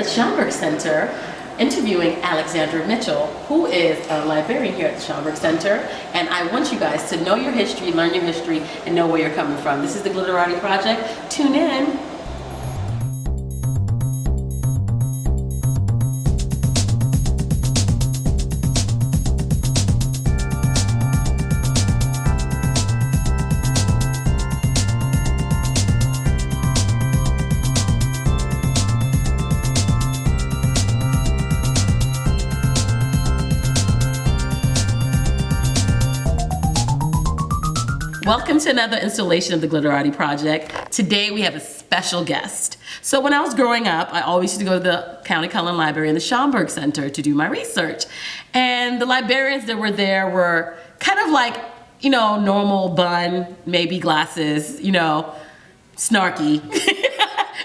Schomburg Center interviewing Alexandra Mitchell, who is a librarian here at the Schomburg Center. And I want you guys to know your history, learn your history, and know where you're coming from. This is the Glitterati Project. Tune in. Welcome to another installation of the Glitterati Project. Today we have a special guest. So when I was growing up, I always used to go to the County Cullen Library in the Schomburg Center to do my research. And the librarians that were there were kind of like, you know, normal bun, maybe glasses, you know, snarky,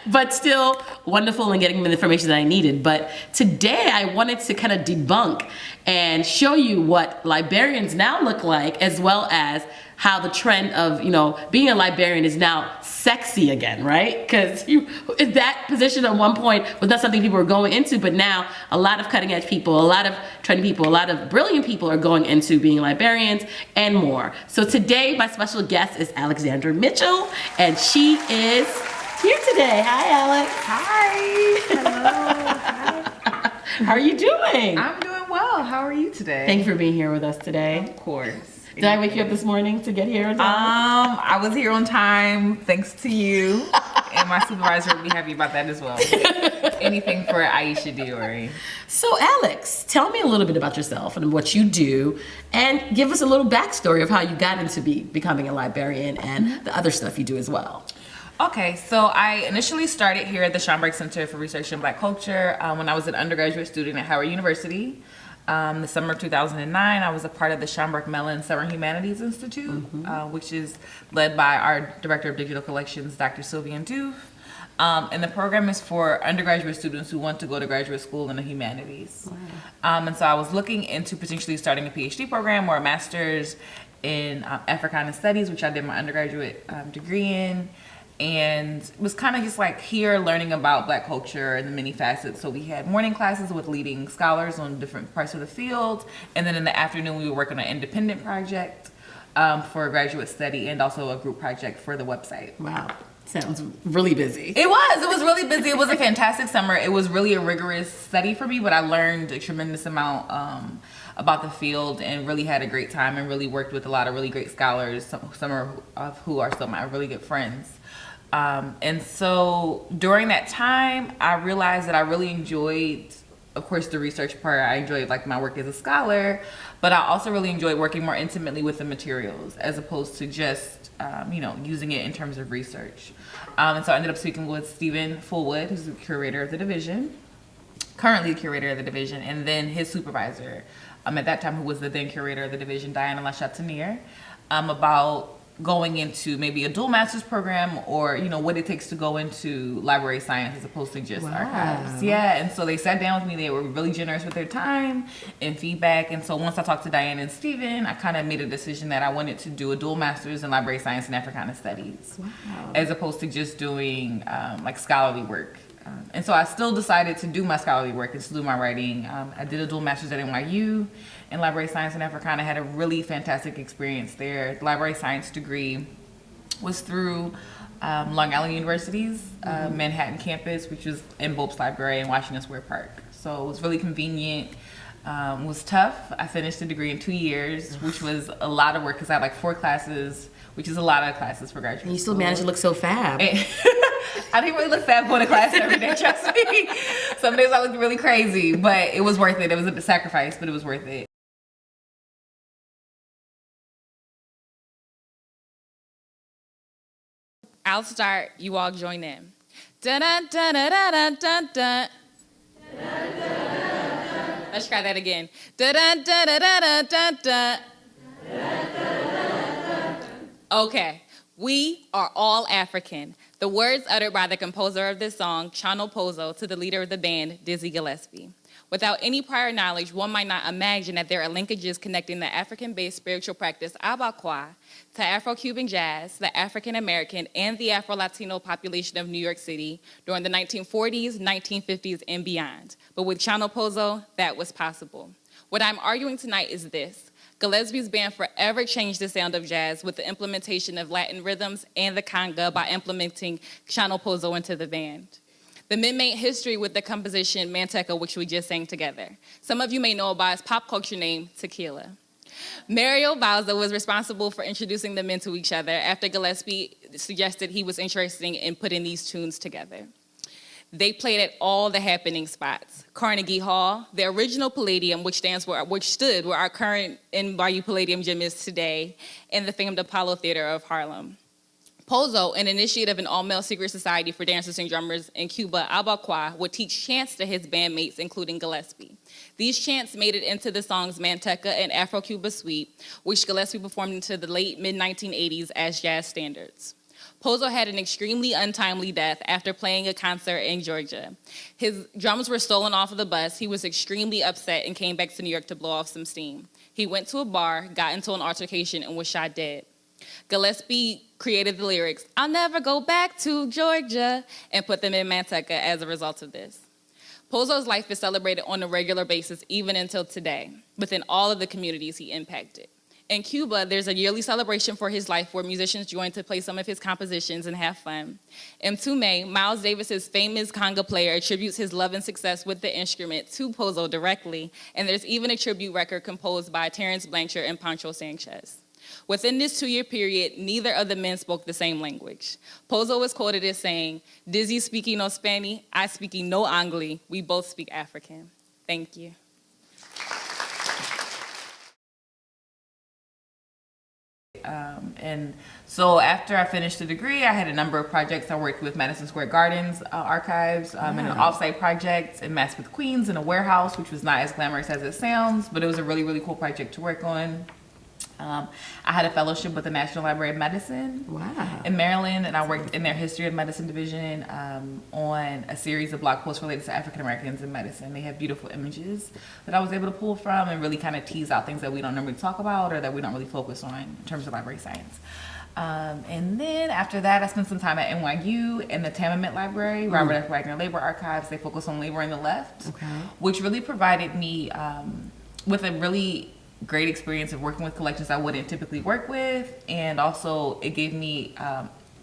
but still wonderful in getting me the information that I needed. But today I wanted to kind of debunk and show you what librarians now look like, as well as how the trend of, you know, being a librarian is now sexy again, right? Because that position at one point was not something people were going into, but now a lot of cutting edge people, a lot of trendy people, a lot of brilliant people are going into being librarians and more. So today my special guest is Alexandra Mitchell, and she is here today. Hi, Alex. Hi. Hello. Hi. How are you doing? I'm doing well. How are you today? Thank you for being here with us today. Of course. Did I wake you up this morning to get here on time? I was here on time thanks to you, and my supervisor will be happy about that as well. Anything for Aisha Diori. So Alex, tell me a little bit about yourself and what you do, and give us a little backstory of how you got into becoming a librarian and the other stuff you do as well. Okay, so I initially started here at the Schomburg Center for Research in Black Culture when I was an undergraduate student at Howard University. The summer of 2009, I was a part of the Schomburg Mellon Summer Humanities Institute, which is led by our Director of Digital Collections, Dr. Sylvia Doof. And the program is for undergraduate students who want to go to graduate school in the humanities. Wow. And so I was looking into potentially starting a PhD program or a master's in Africana Studies, which I did my undergraduate degree in. And it was kind of just like here learning about Black culture and the many facets. So we had morning classes with leading scholars on different parts of the field. And then in the afternoon, we would work on an independent project for a graduate study and also a group project for the website. Wow. Sounds really busy. It was really busy. It was a fantastic summer. It was really a rigorous study for me, but I learned a tremendous amount about the field and really had a great time and really worked with a lot of really great scholars, some of who are still my really good friends. And so during that time, I realized that I really enjoyed, of course, the research part. I enjoyed like my work as a scholar, but I also really enjoyed working more intimately with the materials as opposed to just, you know, using it in terms of research. And so I ended up speaking with Stephen Fullwood, who's the curator of the division, currently the curator of the division, and then his supervisor, at that time, who was the then curator of the division, Diana LaChatiniere, about going into maybe a dual master's program or, you know, what it takes to go into library science as opposed to just archives. Yeah, and so they sat down with me. They were really generous with their time and feedback. And so once I talked to Diane and Stephen, I kind of made a decision that I wanted to do a dual master's in library science and Africana Studies, as opposed to just doing like scholarly work. And so I still decided to do my scholarly work and to do my writing. I did a dual master's at NYU in library science and Africana. I had a really fantastic experience there. The library science degree was through Long Island University's Manhattan campus, which was in Bopes Library in Washington Square Park. So it was really convenient. It was tough. I finished the degree in 2 years, which was a lot of work because I had like 4 classes, which is a lot of classes for graduate school. And you still managed to look so fab. I didn't really look fab going to class every day, trust me. Some days I looked really crazy, but it was worth it. It was a sacrifice, but it was worth it. I'll start, you all join in. Dun dun dun dun dun dun dun. Let's try that again. Dun dun dun dun dun dun. Okay, we are all African. The words uttered by the composer of this song, Chano Pozo, to the leader of the band, Dizzy Gillespie. Without any prior knowledge, one might not imagine that there are linkages connecting the African-based spiritual practice Abakwa to Afro-Cuban jazz, the African-American, and the Afro-Latino population of New York City during the 1940s, 1950s, and beyond. But with Chano Pozo, that was possible. What I'm arguing tonight is this. Gillespie's band forever changed the sound of jazz with the implementation of Latin rhythms and the conga by implementing Chano Pozo into the band. The men made history with the composition Manteca, which we just sang together. Some of you may know by his pop culture name, Tequila. Mario Bauza was responsible for introducing the men to each other after Gillespie suggested he was interested in putting these tunes together. They played at all the happening spots. Carnegie Hall, the original Palladium, which stood where our current NYU Palladium gym is today, and the famed Apollo Theater of Harlem. Pozo, an initiate of an all-male secret society for dancers and drummers in Cuba, Abakwa, would teach chants to his bandmates, including Gillespie. These chants made it into the songs Manteca and Afro-Cuba Suite, which Gillespie performed into the late mid-1980s as jazz standards. Pozo had an extremely untimely death after playing a concert in Georgia. His drums were stolen off of the bus. He was extremely upset and came back to New York to blow off some steam. He went to a bar, got into an altercation, and was shot dead. Gillespie created the lyrics, "I'll never go back to Georgia," and put them in Manteca as a result of this. Pozo's life is celebrated on a regular basis even until today, within all of the communities he impacted. In Cuba, there's a yearly celebration for his life where musicians join to play some of his compositions and have fun. In Tume, Miles Davis's famous conga player attributes his love and success with the instrument to Pozo directly, and there's even a tribute record composed by Terrence Blanchard and Pancho Sanchez. Within this 2-year period, neither of the men spoke the same language. Pozo was quoted as saying, "Dizzy speaking no Spanish, I speaking no Angli. We both speak African." Thank you. And so after I finished the degree, I had a number of projects. I worked with Madison Square Garden's archives in an offsite project in Mass with Queens in a warehouse, which was not as glamorous as it sounds, but it was a really, really cool project to work on. I had a fellowship with the National Library of Medicine in Maryland, and I worked in their History of Medicine division on a series of blog posts related to African Americans in medicine. They have beautiful images that I was able to pull from and really kind of tease out things that we don't normally talk about or that we don't really focus on in terms of library science. And then after that, I spent some time at NYU in the Tamament Library, Robert F. Wagner Labor Archives. They focus on labor in the left, which really provided me with a really great experience of working with collections I wouldn't typically work with, and also it gave me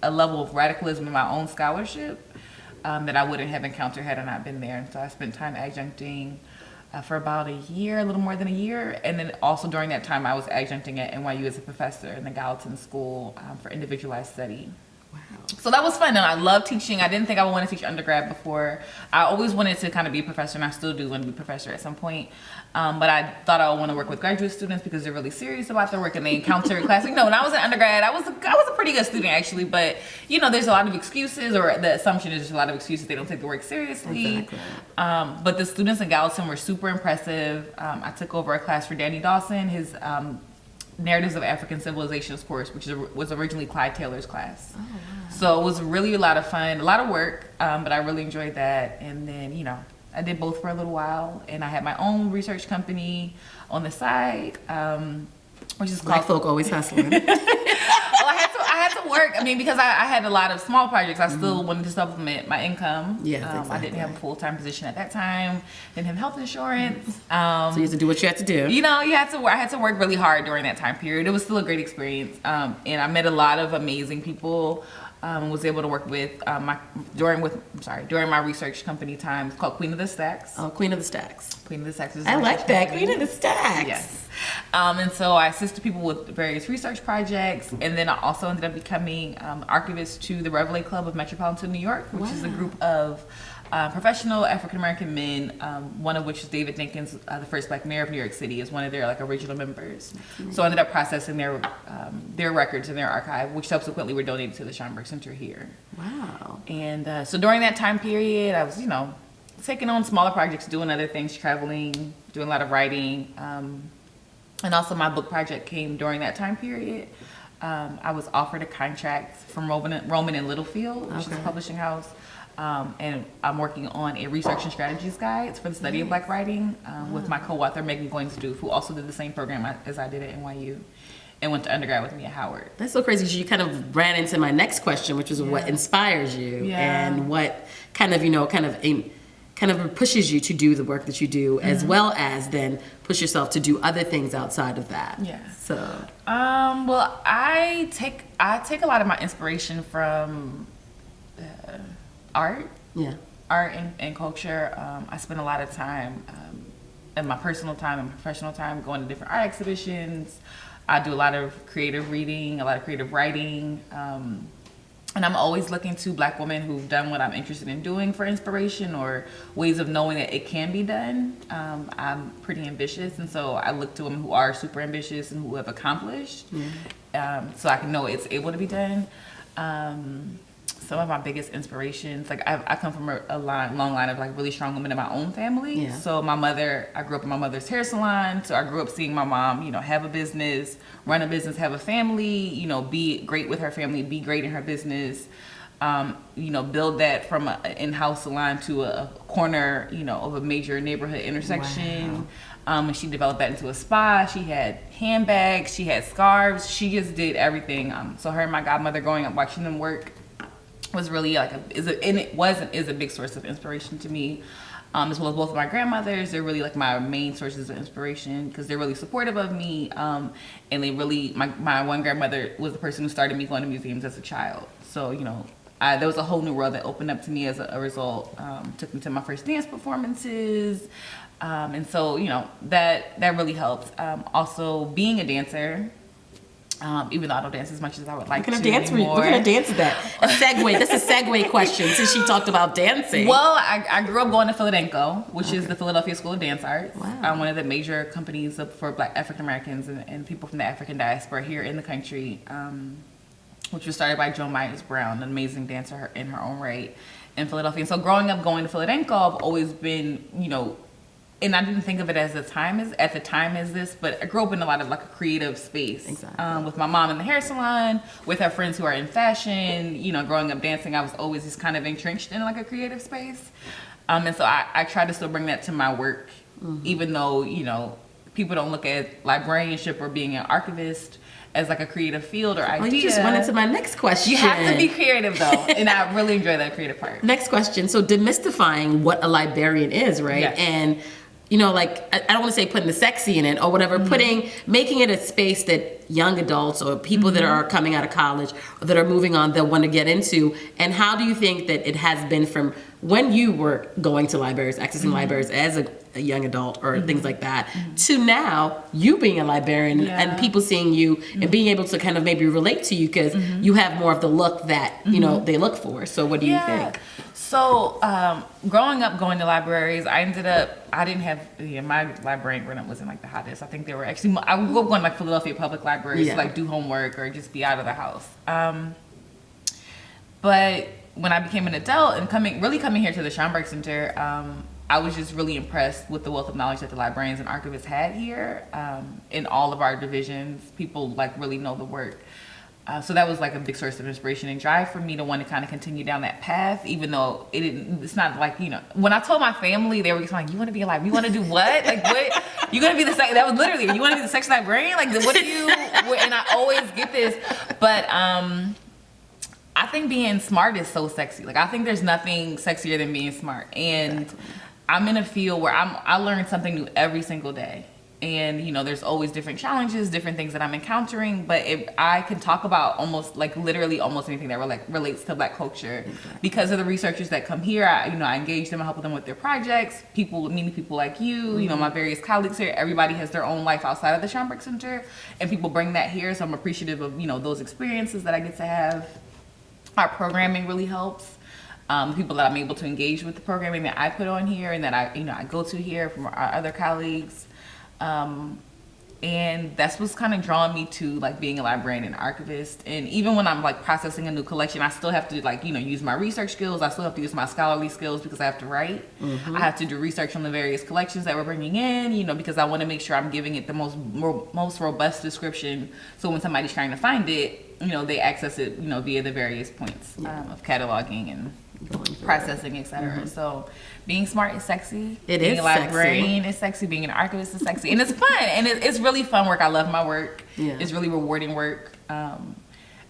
a level of radicalism in my own scholarship that I wouldn't have encountered had I not been there. And so I spent time adjuncting for about a year, a little more than a year, and then also during that time I was adjuncting at NYU as a professor in the Gallatin School for Individualized Study. So that was fun, and I love teaching. I didn't think I would want to teach undergrad before. I always wanted to kind of be a professor, and I still do want to be a professor at some point. But I thought I would want to work with graduate students because they're really serious about their work and they encounter class. You know, when I was an undergrad, I was a pretty good student actually, but you know, there's a lot of excuses, or the assumption is there's a lot of excuses. They don't take the work seriously. Exactly. But the students in Gallatin were super impressive. I took over a class for Danny Dawson, his Narratives of African Civilizations course, which was originally Clyde Taylor's class. Oh, wow. So it was really a lot of fun, a lot of work, but I really enjoyed that. And then, you know, I did both for a little while, and I had my own research company on the side, which is Black called... folk always hustling. Well, I had to work. I mean, because I had a lot of small projects, I still wanted to supplement my income. Yes, exactly. I didn't have a full-time position at that time. Didn't have health insurance. So you had to do what you had to do. You know, I had to work really hard during that time period. It was still a great experience, and I met a lot of amazing people. Was able to work with during my research company time. It's called Queen of the Stacks. Oh, Queen of the Stacks. Queen of the Stacks is I like that. Queen of the Stacks. Yes. And so I assisted people with various research projects, and then I also ended up becoming archivist to the Reveille Club of Metropolitan New York, which is a group of professional African-American men, one of which is David Dinkins, the first Black mayor of New York City, is one of their original members. So I ended up processing their records in their archive, which subsequently were donated to the Schomburg Center here. Wow. And so during that time period, I was, taking on smaller projects, doing other things, traveling, doing a lot of writing. And also my book project came during that time period. I was offered a contract from Roman and Littlefield, which is a publishing house. And I'm working on a research and strategies guide for the study of Black writing with my co-author, Megan Goins-Doof, who also did the same program as I did at NYU and went to undergrad with me at Howard. That's so crazy. You kind of ran into my next question, which was what inspires you and what kind of pushes you to do the work that you do, as well as then push yourself to do other things outside of that. Yeah. So, well, I take a lot of my inspiration from art. Yeah. Art and culture. I spend a lot of time in my personal time and professional time going to different art exhibitions. I do a lot of creative reading, a lot of creative writing. And I'm always looking to Black women who've done what I'm interested in doing for inspiration or ways of knowing that it can be done. I'm pretty ambitious, and so I look to women who are super ambitious and who have accomplished, so I can know it's able to be done. Some of my biggest inspirations, like I come from a long line of like really strong women in my own family. Yeah. So I grew up in my mother's hair salon. So I grew up seeing my mom, have a business, run a business, have a family, be great with her family, be great in her business, build that from an in-house salon to a corner, of a major neighborhood intersection. Wow. And she developed that into a spa. She had handbags, she had scarves. She just did everything. So her and my godmother growing up watching them work was really is a big source of inspiration to me, as well as both of my grandmothers. They're really like my main sources of inspiration because they're really supportive of me, and they really my one grandmother was the person who started me going to museums as a child. So there was a whole new world that opened up to me as a result. Took me to my first dance performances, and so that really helped. Also being a dancer. Even though I don't dance as much as I would like to anymore. We're going to dance with that. A segue. That's a segue question since she talked about dancing. Well, I grew up going to Philadelphia, which is the Philadelphia School of Dance Arts. Wow. One of the major companies for Black African Americans and people from the African diaspora here in the country, which was started by Jo Myers Brown, an amazing dancer in her own right in Philadelphia. And so growing up going to Philadelphia, I've always been, and I didn't think of it at the time as this, but I grew up in a lot of like a creative space. Exactly. With my mom in the hair salon, with her friends who are in fashion, growing up dancing, I was always just kind of entrenched in like a creative space. And so I try to still bring that to my work, even though, people don't look at librarianship or being an archivist as like a creative field or idea. Oh, you just went into my next question. You have to be creative though, and I really enjoy that creative part. Next question. So demystifying what a librarian is, right? Yes. And I don't want to say putting the sexy in it or whatever, making it a space that young adults or people that are coming out of college or that are moving on, they'll want to get into. And how do you think that it has been from when you were going to libraries, accessing libraries as a young adult or things like that, to now you being a librarian and people seeing you and being able to kind of maybe relate to you because you have more of the look that, they look for. So what do you think? So, growing up going to libraries, I didn't have, my librarian growing up wasn't like the hottest. I think they were actually, I would go going like Philadelphia public libraries to like do homework or just be out of the house. But when I became an adult and coming here to the Schomburg Center, I was just really impressed with the wealth of knowledge that the librarians and archivists had here. In all of our divisions, people like really know the work. So that was like a big source of inspiration and drive for me to want to kind of continue down that path, even though it's not like, when I told my family, they were just like, you want to be a librarian? You want to do what? Like, what? You going to be that was literally, you want to be the section librarian? Like, what do you, and I always get this, but I think being smart is so sexy. Like, I think there's nothing sexier than being smart. And I'm in a field where I learn something new every single day. And, there's always different challenges, different things that I'm encountering. But if I can talk about literally almost anything that relates to Black culture, because of the researchers that come here, I engage them, I help them with their projects. Meeting people like you, my various colleagues here, everybody has their own life outside of the Schomburg Center. And people bring that here. So I'm appreciative of, those experiences that I get to have. Our programming really helps. People that I'm able to engage with the programming that I put on here and that I go to here from our other colleagues. And that's what's kind of drawing me to like being a librarian and archivist. And even when I'm like processing a new collection, I still have to like, use my research skills. I still have to use my scholarly skills because I have to write. I have to do research on the various collections that we're bringing in, because I want to make sure I'm giving it the most robust description. So when somebody's trying to find it, they access it, via the various points of cataloging and processing, etc. So being smart is sexy. Being a librarian is sexy. Being an archivist is sexy, and it's fun. And it's really fun work. I love my work. It's really rewarding work.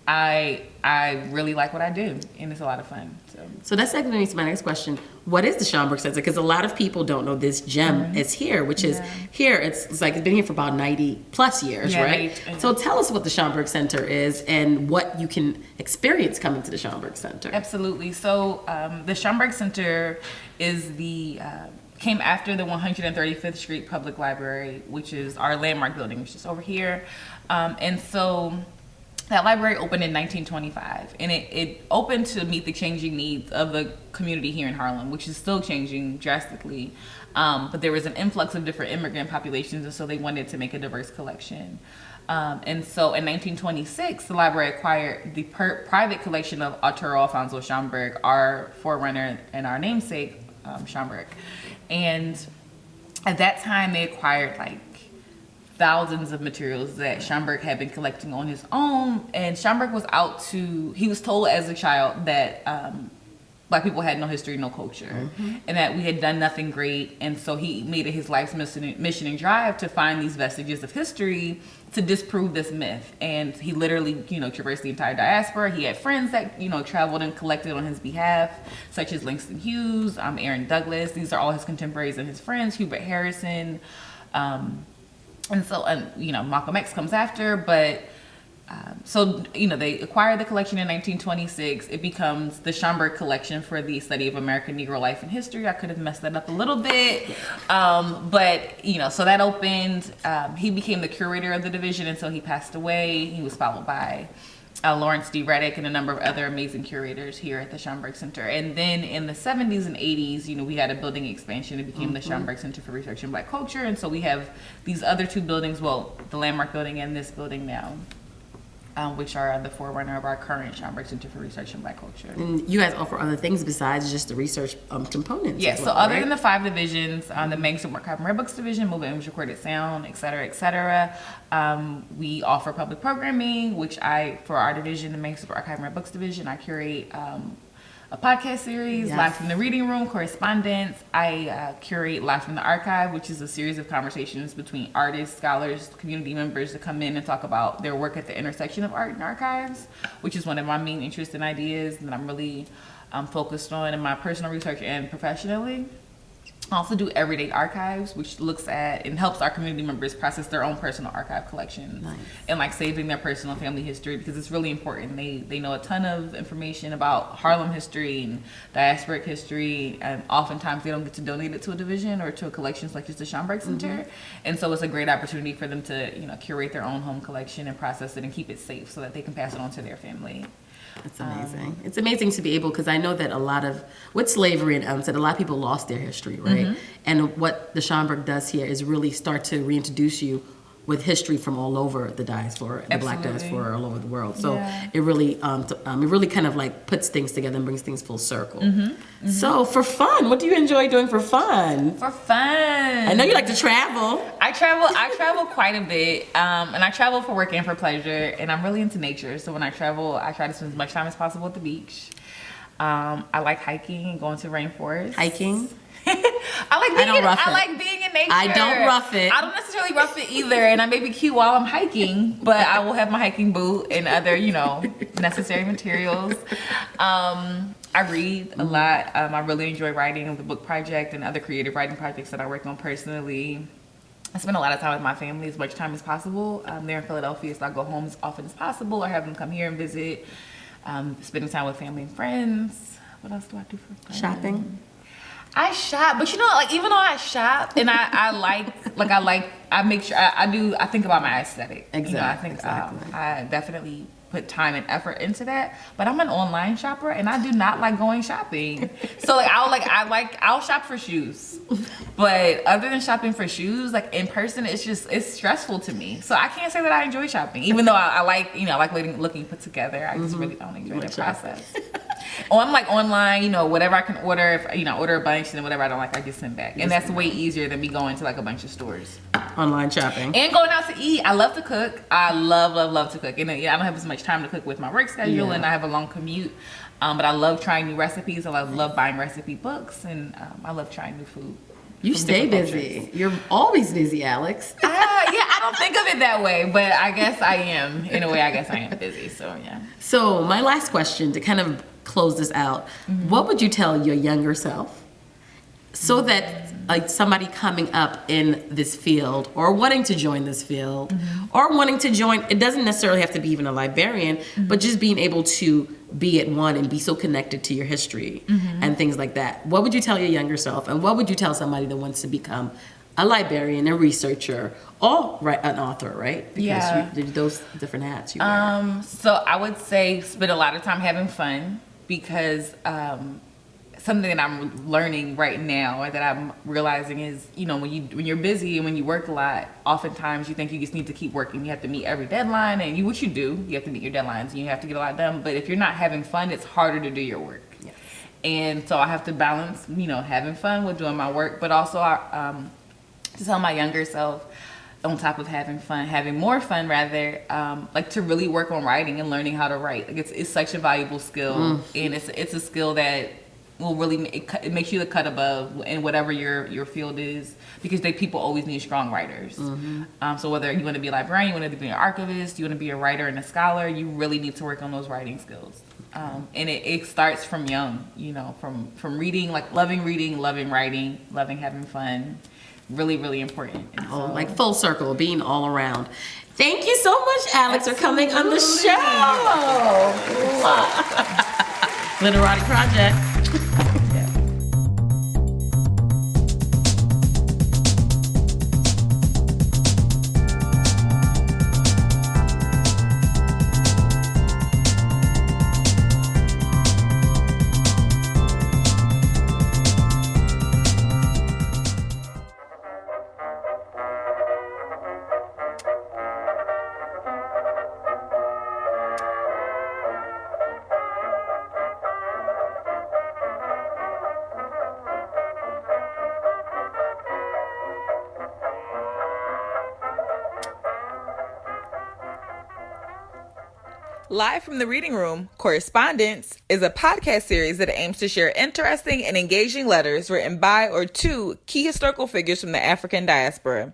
I really like what I do, and it's a lot of fun. So that's actually me to my next question. What is the Schomburg Center? Because a lot of people don't know this gem is here, which is here. It's like it's been here for about 90 plus years, right? So tell us what the Schomburg Center is and what you can experience coming to the Schomburg Center. Absolutely. So the Schomburg Center is came after the 135th Street Public Library, which is our landmark building, which is over here. And so that library opened in 1925, and it opened to meet the changing needs of the community here in Harlem, which is still changing drastically. But there was an influx of different immigrant populations, and so they wanted to make a diverse collection. And so in 1926, the library acquired the private collection of Arturo Alfonso Schomburg, our forerunner and our namesake, Schomburg. And at that time, they acquired like thousands of materials that Schomburg had been collecting on his own. And Schomburg he was told as a child that Black people had no history, no culture, and that we had done nothing great. And so he made it his life's mission and drive to find these vestiges of history to disprove this myth. And he literally, traversed the entire diaspora. He had friends that, traveled and collected on his behalf, such as Langston Hughes, Aaron Douglas. These are all his contemporaries and his friends, Hubert Harrison. And so, Malcolm X comes after, but they acquired the collection in 1926. It becomes the Schomburg Collection for the study of American Negro life and history. I could have messed that up a little bit, but so that opened. He became the curator of the division until he passed away. He was followed by Lawrence D. Reddick and a number of other amazing curators here at the Schomburg Center. And then in the 70s and 80s, we had a building expansion. It became the Schomburg Center for Research in Black Culture. And so we have these other two buildings, the Landmark Building and this building now, which are the forerunner of our current Schomburg Center for Research in Black Culture. And you guys offer other things besides just the research components. Yes, so other than the 5 divisions, the Manuscript Archive and Rare Books division, movement image recorded sound, et cetera, we offer public programming, which for our division, the Manuscript Archive and Rare Books division, I curate a podcast series, Live from the Reading Room, correspondence. I curate Live from the Archive, which is a series of conversations between artists, scholars, community members to come in and talk about their work at the intersection of art and archives, which is one of my main interests and ideas that I'm really focused on in my personal research and professionally. I also do Everyday Archives, which looks at and helps our community members process their own personal archive collections and like saving their personal family history, because it's really important. They know a ton of information about Harlem history and diasporic history, and oftentimes they don't get to donate it to a division or to a collection such as the Schomburg Center. And so it's a great opportunity for them to curate their own home collection and process it and keep it safe so that they can pass it on to their family. It's amazing. It's amazing to be able, because I know that with slavery and a lot of people lost their history, right? And what the Schomburg does here is really start to reintroduce you with history from all over the diaspora, the Black diaspora all over the world. So it really kind of like puts things together and brings things full circle. So for fun, what do you enjoy doing for fun? For fun, I know you like to travel. I travel quite a bit, and I travel for work and for pleasure. And I'm really into nature, so when I travel, I try to spend as much time as possible at the beach. I like hiking and going to rainforests. Hiking. I like being in nature. I don't rough it. I don't necessarily rough it either, and I may be cute while I'm hiking, but I will have my hiking boot and other, necessary materials. I read a lot. I really enjoy writing the book project and other creative writing projects that I work on personally. I spend a lot of time with my family, as much time as possible. They're in Philadelphia, so I go home as often as possible or have them come here and visit. Spending time with family and friends. What else do I do for fun? Shopping. I shop, but even though I shop and I make sure I think about my aesthetic. Exactly. I definitely put time and effort into that. But I'm an online shopper and I do not like going shopping. So like I'll shop for shoes. But other than shopping for shoes, like in person, it's stressful to me. So I can't say that I enjoy shopping, even though I like looking put together. I just really don't enjoy the process. I'm like online, whatever I can order. If order a bunch, and then whatever I don't like, I just send back. And that's way easier than me going to like a bunch of stores. Online shopping. And going out to eat. I love to cook. I love to cook. And I don't have as much time to cook with my work schedule, and I have a long commute. But I love trying new recipes. I love buying recipe books, and I love trying new food. You stay busy. You're always busy, Alex. Yeah, I don't think of it that way, but I guess I am. In a way, I guess I am busy. So yeah. So my last question to kind of close this out: what would you tell your younger self? So that like somebody coming up in this field or wanting to join this field or wanting to join, it doesn't necessarily have to be even a librarian, but just being able to be at one and be so connected to your history and things like that. What would you tell your younger self, and what would you tell somebody that wants to become a librarian, a researcher, or an author, right? Because you those different hats you wear. So I would say spend a lot of time having fun, because something that I'm learning right now, or that I'm realizing is, when you're busy and when you work a lot, oftentimes you think you just need to keep working. You have to meet every deadline, and which you do. You have to meet your deadlines, and you have to get a lot done. But if you're not having fun, it's harder to do your work. Yes. And so I have to balance, having fun with doing my work, but also to tell my younger self, on top of having more fun rather, like to really work on writing and learning how to write. Like it's such a valuable skill, and it's a skill that will really it makes you the cut above in whatever your field is, because people always need strong writers. So whether you want to be a librarian, you want to be an archivist, you want to be a writer and a scholar, you really need to work on those writing skills. And it starts from young, from reading, like loving reading, loving writing, loving having fun. Really, really important. Like full circle, being all around. Thank you so much, Alex, for coming on the show. Glitterati Project. Live from the Reading Room, Correspondence is a podcast series that aims to share interesting and engaging letters written by or to key historical figures from the African diaspora.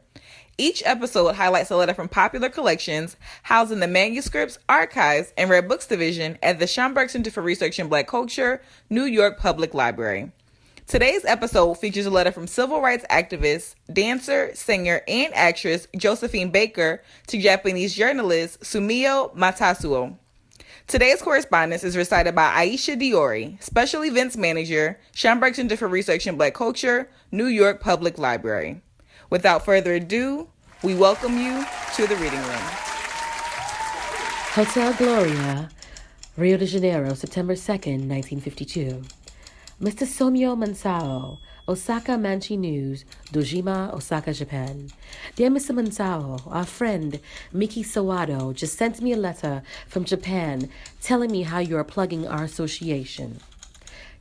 Each episode highlights a letter from popular collections housed in the Manuscripts, Archives, and Rare Books Division at the Schomburg Center for Research in Black Culture, New York Public Library. Today's episode features a letter from civil rights activist, dancer, singer, and actress Josephine Baker to Japanese journalist Sumio Matasuo. Today's correspondence is recited by Aisha Diori, Special Events Manager, Schomburg Center for Research in Black Culture, New York Public Library. Without further ado, we welcome you to the Reading Room. Hotel Gloria, Rio de Janeiro, September 2nd, 1952. Mr. Somio Mansao, Osaka Manchi News, Dojima, Osaka, Japan. Dear Mr. Mansao, our friend Miki Sawado just sent me a letter from Japan telling me how you are plugging our association.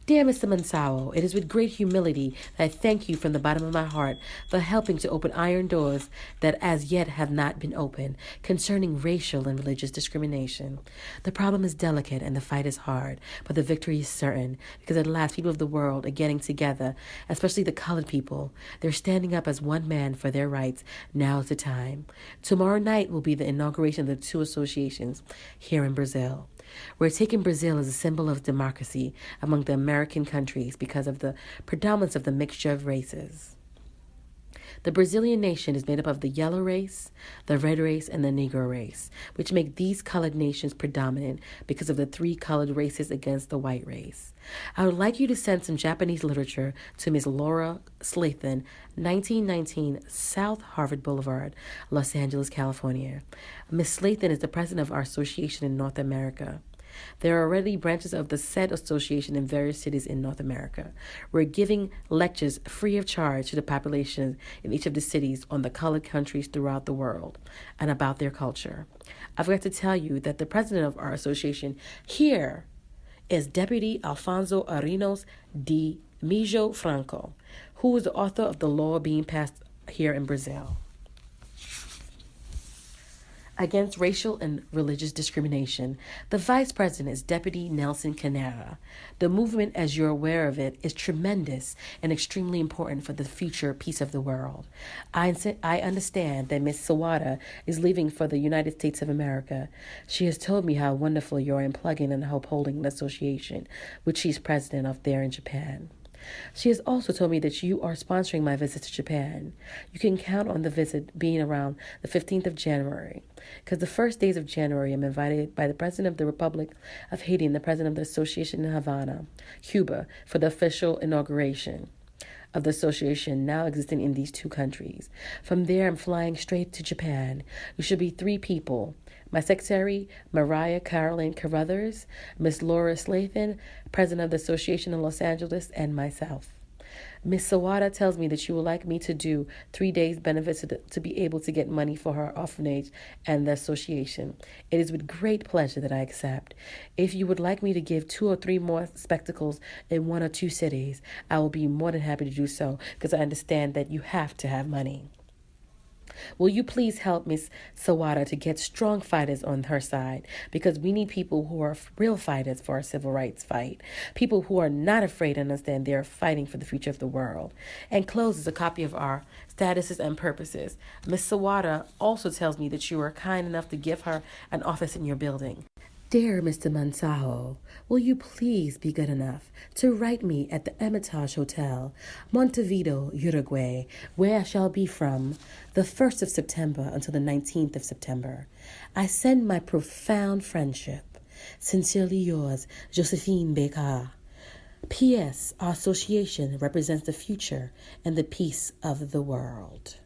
Dear Mr. Mansao, it is with great humility that I thank you from the bottom of my heart for helping to open iron doors that as yet have not been opened concerning racial and religious discrimination. The problem is delicate and the fight is hard, but the victory is certain because at last people of the world are getting together, especially the colored people. They're standing up as one man for their rights. Now is the time. Tomorrow night will be the inauguration of the two associations here in Brazil. We're taking Brazil as a symbol of democracy among the American countries because of the predominance of the mixture of races. The Brazilian nation is made up of the yellow race, the red race, and the Negro race, which make these colored nations predominant because of the three colored races against the white race. I would like you to send some Japanese literature to Ms. Laura Slathen, 1919 South Harvard Boulevard, Los Angeles, California. Ms. Slathen is the president of our association in North America. There are already branches of the said association in various cities in North America. We're giving lectures free of charge to the population in each of the cities on the colored countries throughout the world and about their culture. I've got to tell you that the president of our association here is Deputy Alfonso Arinos de Mijo Franco, who is the author of the law being passed here in Brazil against racial and religious discrimination. The vice president is Deputy Nelson Canera. The movement, as you're aware of it, is tremendous and extremely important for the future peace of the world. I understand that Ms. Sawada is leaving for the United States of America. She has told me how wonderful you are in plugging and upholding the association, which she's president of there in Japan. She has also told me that you are sponsoring my visit to Japan. You can count on the visit being around the 15th of January, because the first days of January I'm invited by the President of the Republic of Haiti and the President of the Association in Havana, Cuba, for the official inauguration of the association now existing in these two countries. From there, I'm flying straight to Japan. We should be 3 people. My secretary, Mariah Caroline Carruthers, Miss Laura Slathen, president of the association in Los Angeles, and myself. Miss Sawada tells me that you would like me to do 3 days benefits to be able to get money for her orphanage and the association. It is with great pleasure that I accept. If you would like me to give 2 or 3 more spectacles in 1 or 2 cities, I will be more than happy to do so, because I understand that you have to have money. Will you please help Miss Sawada to get strong fighters on her side, because we need people who are real fighters for our civil rights fight, people who are not afraid and understand they're fighting for the future of the world. And closes a copy of our statuses and purposes. Miss Sawada also tells me that you are kind enough to give her an office in your building. Dear Mr. Mansajo, will you please be good enough to write me at the Hermitage Hotel, Montevideo, Uruguay, where I shall be from the 1st of September until the 19th of September. I send my profound friendship. Sincerely yours, Josephine Baker. P.S. Our association represents the future and the peace of the world.